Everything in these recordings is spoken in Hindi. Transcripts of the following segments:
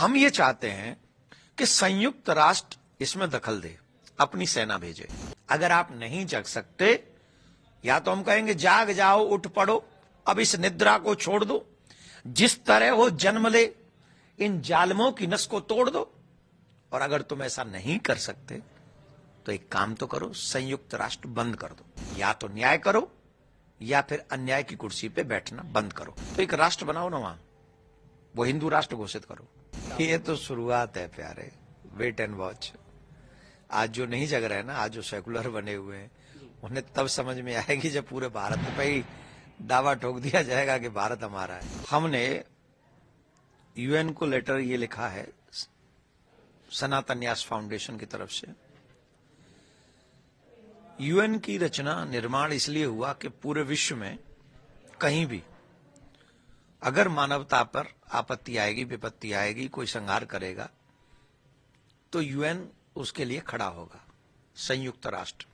हम ये चाहते हैं कि संयुक्त राष्ट्र इसमें दखल दे, अपनी सेना भेजे। अगर आप नहीं जग सकते, या तो हम कहेंगे जाग जाओ, उठ पड़ो, अब इस निद्रा को छोड़ दो, जिस तरह हो जन्म ले, इन जालमों की नस को तोड़ दो। और अगर तुम ऐसा नहीं कर सकते तो एक काम तो करो, संयुक्त राष्ट्र बंद कर दो। या तो न्याय करो या फिर अन्याय की कुर्सी पे बैठना बंद करो। तो एक राष्ट्र बनाओ ना वहां, वो हिंदू राष्ट्र घोषित करो। ये तो शुरुआत है प्यारे, वेट एंड वॉच। आज जो नहीं जग रहे हैं ना, आज जो सेकुलर बने हुए हैं, उन्हें तब समझ में आएगी जब पूरे भारत पे ही दावा ठोक दिया जाएगा कि भारत हमारा है। हमने यूएन को लेटर ये लिखा है सनातन न्यास फाउंडेशन की तरफ से। यूएन की रचना, निर्माण इसलिए हुआ कि पूरे विश्व में कहीं भी अगर मानवता पर आपत्ति आएगी, विपत्ति आएगी, कोई संहार करेगा, तो यूएन उसके लिए खड़ा होगा, संयुक्त राष्ट्र।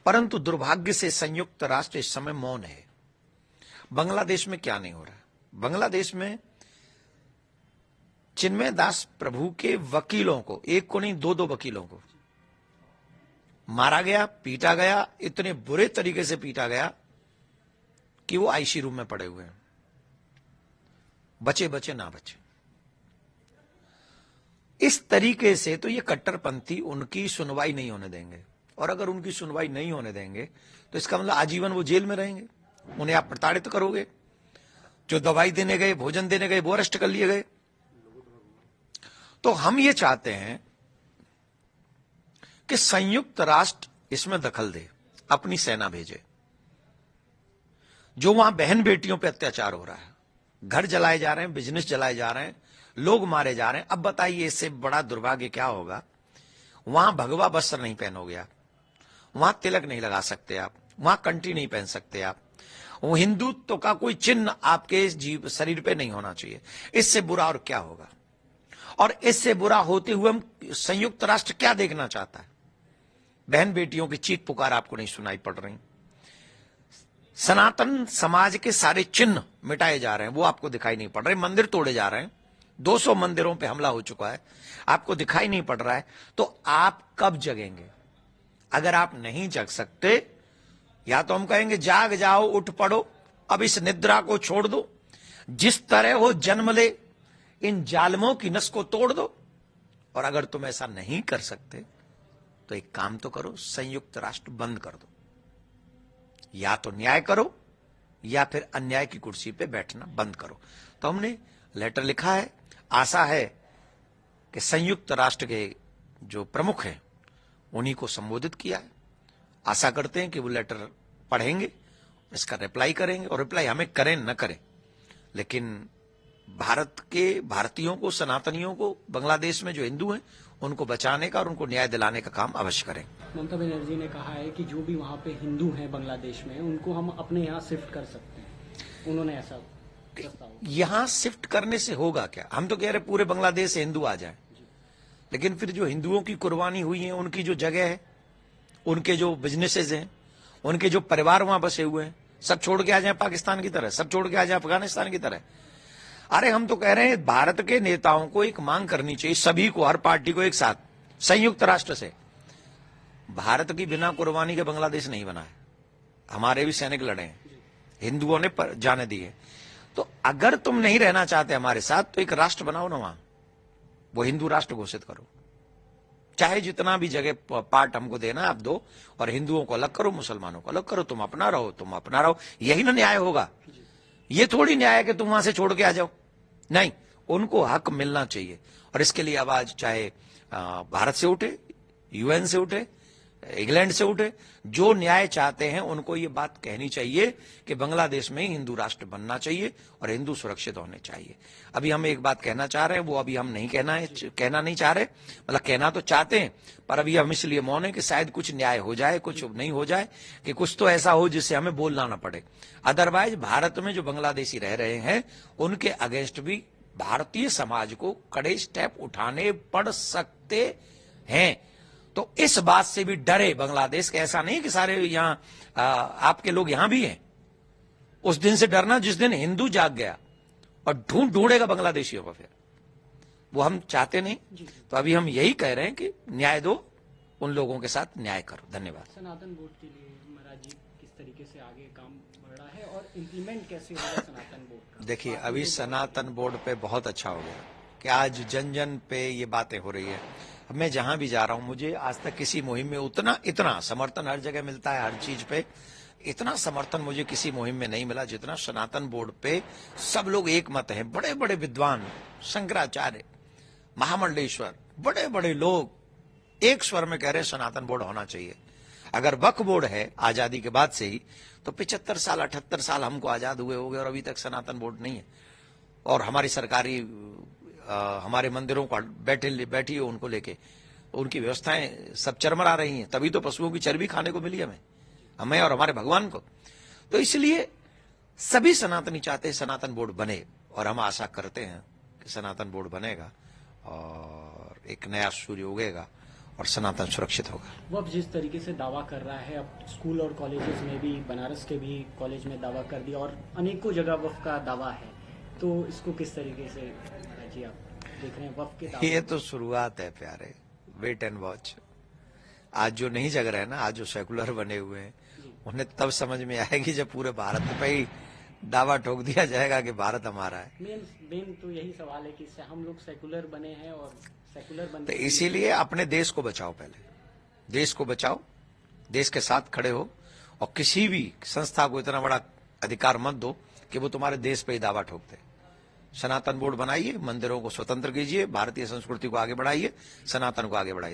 परंतु दुर्भाग्य से संयुक्त राष्ट्र इस समय मौन है। बांग्लादेश में क्या नहीं हो रहा है? बांग्लादेश में चिन्मय दास प्रभु के वकीलों को, एक को नहीं दो वकीलों को मारा गया, पीटा गया, इतने बुरे तरीके से पीटा गया कि वो आईसी रूम में पड़े हुए हैं, बचे बचे ना बचे। इस तरीके से तो ये कट्टरपंथी उनकी सुनवाई नहीं होने देंगे, और अगर उनकी सुनवाई नहीं होने देंगे तो इसका मतलब आजीवन वो जेल में रहेंगे। उन्हें आप प्रताड़ित करोगे, जो दवाई देने गए, भोजन देने गए, वो अरेस्ट कर लिए गए। तो हम ये चाहते हैं कि संयुक्त राष्ट्र इसमें दखल दे, अपनी सेना भेजे। जो वहां बहन बेटियों पे अत्याचार हो रहा है, घर जलाए जा रहे हैं, बिजनेस जलाए जा रहे हैं, लोग मारे जा रहे हैं। अब बताइए इससे बड़ा दुर्भाग्य क्या होगा? वहां भगवा वस्त्र नहीं पहनोगे आप, वहां तिलक नहीं लगा सकते आप, वहां कंठी नहीं पहन सकते आप, वो हिंदुत्व का कोई चिन्ह आपके जीव शरीर पे नहीं होना चाहिए। इससे बुरा और क्या होगा? और इससे बुरा होते हुए हम संयुक्त राष्ट्र क्या देखना चाहता है? बहन बेटियों की चीख पुकार आपको नहीं सुनाई पड़ रही? सनातन समाज के सारे चिन्ह मिटाए जा रहे हैं, वो आपको दिखाई नहीं पड़ रहे। मंदिर तोड़े जा रहे हैं, 200 मंदिरों पे हमला हो चुका है, आपको दिखाई नहीं पड़ रहा है। तो आप कब जगेंगे? अगर आप नहीं जग सकते, या तो हम कहेंगे जाग जाओ, उठ पड़ो, अब इस निद्रा को छोड़ दो, जिस तरह हो जन्म ले, इन जालमों की नस को तोड़ दो। और अगर तुम ऐसा नहीं कर सकते तो एक काम तो करो, संयुक्त राष्ट्र बंद कर दो। या तो न्याय करो या फिर अन्याय की कुर्सी पे बैठना बंद करो। तो हमने लेटर लिखा है, आशा है कि संयुक्त राष्ट्र के जो प्रमुख हैं उन्हीं को संबोधित किया है। आशा करते हैं कि वो लेटर पढ़ेंगे, इसका रिप्लाई करेंगे, और रिप्लाई हमें करें न करें, लेकिन भारत के भारतीयों को, सनातनियों को, बांग्लादेश में जो हिंदू हैं उनको बचाने का और उनको न्याय दिलाने का काम अवश्य करें। ममता बनर्जी ने कहा है कि जो भी वहाँ पे हिंदू हैं बांग्लादेश में, उनको हम अपने यहाँ शिफ्ट कर सकते हैं। उन्होंने ऐसा प्रस्ताव। यहां शिफ्ट करने से होगा क्या? हम तो कह रहे पूरे बांग्लादेश से हिंदू आ जाए, लेकिन फिर जो हिंदुओं की कुर्बानी हुई है, उनकी जो जगह है, उनके जो बिजनेसेस हैं, उनके जो परिवार वहां बसे हुए हैं, सब छोड़ के आ जाए पाकिस्तान की तरह, सब छोड़ के आ जाए अफगानिस्तान की तरह। अरे हम तो कह रहे हैं भारत के नेताओं को एक मांग करनी चाहिए, सभी को, हर पार्टी को एक साथ, संयुक्त राष्ट्र से। भारत की बिना कुर्बानी के बांग्लादेश नहीं बना है, हमारे भी सैनिक लड़े हैं, हिंदुओं ने जाने दी है। तो अगर तुम नहीं रहना चाहते हमारे साथ, तो एक राष्ट्र बनाओ ना वहां, वो हिंदू राष्ट्र घोषित करो। चाहे जितना भी जगह पार्ट हमको देना आप दो, और हिंदुओं को अलग करो, मुसलमानों को अलग करो, तुम अपना रहो, तुम अपना रहो। यही ना न्याय होगा। ये थोड़ी न्याय है कि तुम वहां से छोड़ के आ जाओ। नहीं, उनको हक मिलना चाहिए, और इसके लिए आवाज चाहे भारत से उठे, यूएन से उठे, इंग्लैंड से उठे, जो न्याय चाहते हैं उनको ये बात कहनी चाहिए कि बांग्लादेश में हिंदू राष्ट्र बनना चाहिए और हिंदू सुरक्षित होने चाहिए। अभी हम एक बात कहना चाह रहे हैं, वो अभी हम नहीं कहना नहीं चाह रहे, मतलब कहना तो चाहते हैं, पर अभी हम इसलिए मौन है कि शायद कुछ न्याय हो जाए, कुछ नहीं हो जाए, कि कुछ तो ऐसा हो जिससे हमें बोलना ना पड़े। अदरवाइज भारत में जो बांग्लादेशी रह रहे हैं, उनके अगेंस्ट भी भारतीय समाज को कड़े स्टेप उठाने पड़ सकते हैं। तो इस बात से भी डरे बांग्लादेश के। ऐसा नहीं कि सारे यहाँ आपके लोग यहां भी हैं। उस दिन से डरना जिस दिन हिंदू जाग गया और ढूंढेगा बांग्लादेशियों को। फिर वो हम चाहते नहीं। तो अभी हम यही कह रहे हैं कि न्याय दो, उन लोगों के साथ न्याय करो। धन्यवाद। सनातन बोर्ड के लिए महाराज जी किस तरीके से आगे काम बढ़ रहा है और इम्प्लीमेंट कैसे होगा सनातन बोर्ड का? देखिए, अभी सनातन बोर्ड पे बहुत अच्छा हो गया कि आज जन जन पे ये बातें हो रही है। अब मैं जहां भी जा रहा हूं, मुझे आज तक किसी मुहिम में इतना समर्थन हर जगह मिलता है, हर चीज पे इतना समर्थन मुझे किसी मुहिम में नहीं मिला जितना सनातन बोर्ड पे। सब लोग एक मत हैं, बड़े बड़े विद्वान, शंकराचार्य, महामंडलेश्वर, बड़े बड़े लोग एक स्वर में कह रहे हैं सनातन बोर्ड होना चाहिए। अगर वक्फ बोर्ड है आजादी के बाद से ही, तो 75 साल 78 साल हमको आजाद हुए हो गए और अभी तक सनातन बोर्ड नहीं है। और हमारी सरकारी हमारे मंदिरों को बैठी हो उनको लेके, उनकी व्यवस्थाएं सब चरमरा रही हैं। तभी तो पशुओं की चर्बी खाने को मिली हमें और हमारे भगवान को। तो इसलिए सभी सनातनी चाहते हैं सनातन बोर्ड बने, और हम आशा करते हैं कि सनातन बोर्ड बनेगा और एक नया सूर्य उगेगा और सनातन सुरक्षित होगा। वह जिस तरीके से दावा कर रहा है, अब स्कूल और कॉलेजेस में भी, बनारस के भी कॉलेज में दावा कर दिया और अनेकों जगह वफ का दावा है, तो इसको किस तरीके से महाराज जी आप देख रहे हैं वफ के दावे? ये तो शुरुआत है प्यारे, वेट एंड वॉच। आज जो नहीं जग रहे हैं ना, आज जो सेकुलर बने हुए हैं, उन्हें तब समझ में आएगी जब पूरे भारत पे ही दावा ठोक दिया जाएगा कि भारत हमारा है। मेन तो यही सवाल है कि हम लोग सेकुलर बने हैं और सेकुलर बनने तो इसीलिए अपने देश को बचाओ, पहले देश को बचाओ, देश के साथ खड़े हो, और किसी भी संस्था को इतना बड़ा अधिकार मत दो कि वो तुम्हारे देश पे ही दावा ठोक दे। सनातन बोर्ड बनाइए, मंदिरों को स्वतंत्र कीजिए, भारतीय संस्कृति को आगे बढ़ाइए, सनातन को आगे बढ़ाइए।